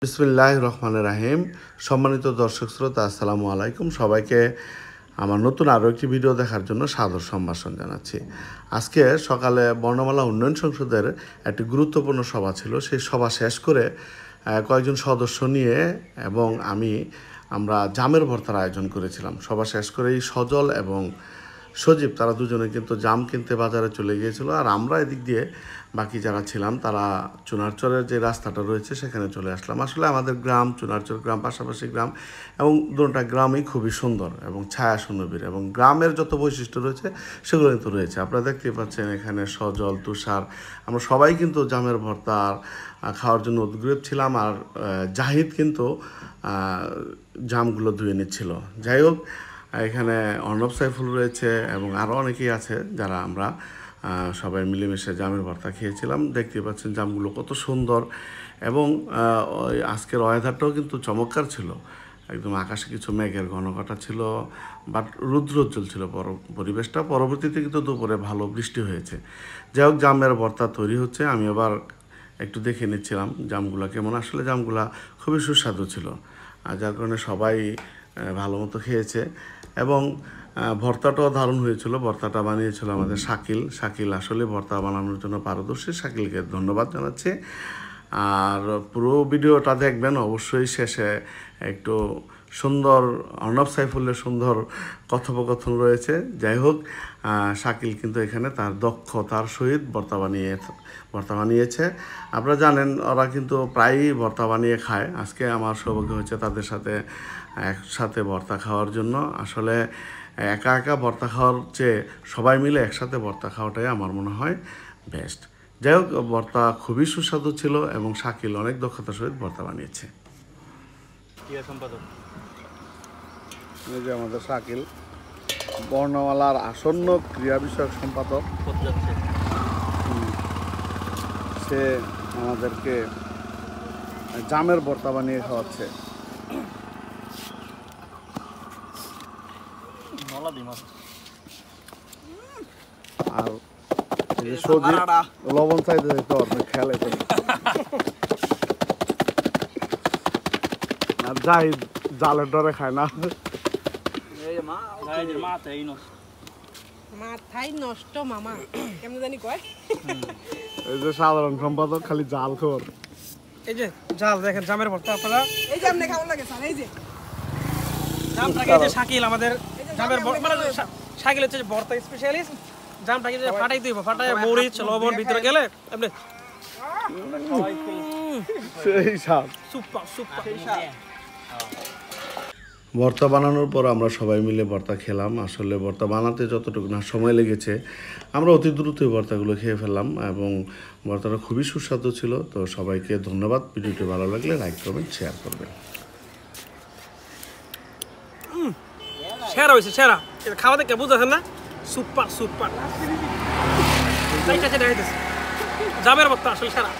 বিসমিল্লাহির রহমানির রহিম। সম্মানিত দর্শক শ্রোতা, আসসালামু আলাইকুম। সবাইকে আমার নতুন আরও একটি ভিডিও দেখার জন্য সাদর সম্ভাষণ জানাচ্ছি। আজকে সকালে বর্ণমালা উন্নয়ন সংসদের একটি গুরুত্বপূর্ণ সভা ছিল। সেই সভা শেষ করে কয়েকজন সদস্য নিয়ে এবং আমরা জামের ভর্তার আয়োজন করেছিলাম। সভা শেষ করেই সজল এবং সজীব তারা দুজনে কিন্তু জাম কিনতে বাজারে চলে গিয়েছিল, আর আমরা এদিক দিয়ে বাকি যারা ছিলাম তারা চুনারচরের যে রাস্তাটা রয়েছে সেখানে চলে আসলাম। আসলে আমাদের গ্রাম চুনারচর গ্রাম পাশাপাশি গ্রাম, এবং দুটা গ্রামই খুবই সুন্দর এবং ছায়া সুন্দর, এবং গ্রামের যত বৈশিষ্ট্য রয়েছে সেগুলো কিন্তু রয়েছে। আপনারা দেখতেই পাচ্ছেন এখানে সজল, তুষার, আমরা সবাই কিন্তু জামের ভর্তা খাওয়ার জন্য উদ্গ্রীব ছিলাম, আর জাহিদ কিন্তু জামগুলো ধুয়ে নিচ্ছিল। যাই হোক, এখানে অর্ণব সাইফুল রয়েছে এবং আরও অনেকেই আছে যারা আমরা সবাই মিলেমিশে জামের ভর্তা খেয়েছিলাম। দেখতে পাচ্ছেন জামগুলো কত সুন্দর, এবং আজকের ওয়েদারটাও কিন্তু চমৎকার ছিল। একদম আকাশে কিছু মেঘের ঘনঘটা ছিল, বাট রুদ্রোজ্জ্বল ছিল পরিবেশটা। পরবর্তীতে কিন্তু দুপুরে ভালো বৃষ্টি হয়েছে। যাই হোক, জামের ভর্তা তৈরি হচ্ছে। আমি আবার একটু দেখে নিচ্ছিলাম জামগুলো কেমন। আসলে জামগুলা খুবই সুস্বাদু ছিল, আর যার কারণে সবাই ভালো মতো খেয়েছে, এবং ভর্তাটাও দারুণ হয়েছিল। ভর্তাটা বানিয়েছিল আমাদের শাকিল আসলে ভর্তা বানানোর জন্য পারদর্শী। শাকিলকে ধন্যবাদ জানাচ্ছি। আর পুরো ভিডিওটা দেখবেন অবশ্যই। শেষে একটু সুন্দর অর্ণব সাইফুলের সুন্দর কথোপকথন রয়েছে। যাই হোক, শাকিল কিন্তু এখানে তার দক্ষতার সহিত ভর্তা বানিয়েছে। আপনারা জানেন ওরা কিন্তু প্রায়ই ভর্তা বানিয়ে খায়। আজকে আমার সৌভাগ্য হয়েছে তাদের সাথে একসাথে ভর্তা খাওয়ার জন্য। আসলে একা একা ভর্তা খাওয়ার চেয়ে সবাই মিলে একসাথে ভর্তা খাওয়াটাই আমার মনে হয় বেস্ট। যাই হোক, ভর্তা খুবই সুস্বাদু ছিল এবং শাকিল অনেক দক্ষতার সহিত ভর্তা বানিয়েছে। এই যে আমাদের শাকিল, বর্ণমালার আসন্ন ক্রিয়া বিষয়ক সম্পাদক, সে আমাদেরকে জামের ভর্তা বানিয়ে খাওয়াচ্ছে। আর লবণ চাইতে খেলে আর যাই জালের ডরে খায় না। মাথায় নষ্ট মামা কেমন জানি কয়। এই যে সাধারণ সম্পাদক খালি জাল খোর। এই যে জাল দেখেন জামের ভর্তা আপনারা। এই যে আপনি কেমন লাগে স্যার? এই যে জামটাকে যে শাকিল আমাদের জামের মানে শাকিল হচ্ছে ভর্তা স্পেশালিস্ট। জামটাকে যে ফাটাই দিব, ফাটায় মরিচ লবণ ভিতরে গেলে আপনি সেই স্বাদ। Super super. ভর্তা বানানোর পর আমরা সবাই মিলে ভর্তা খেলাম। আসলে ভর্তা বানাতে যতটুকু না সময় লেগেছে, আমরা অতি দ্রুত ভর্তাগুলো খেয়ে ফেললাম, এবং ভর্তাটা খুবই সুস্বাদু ছিল। তো সবাইকে ধন্যবাদ। ভিডিওটি ভালো লাগলে লাইক করবেন, শেয়ার করবেন। সেরা হয়েছে, সেরা। খাওয়া দেখে বুঝতেছেন না? Super super. জামের ভর্তা আসলে সেরা।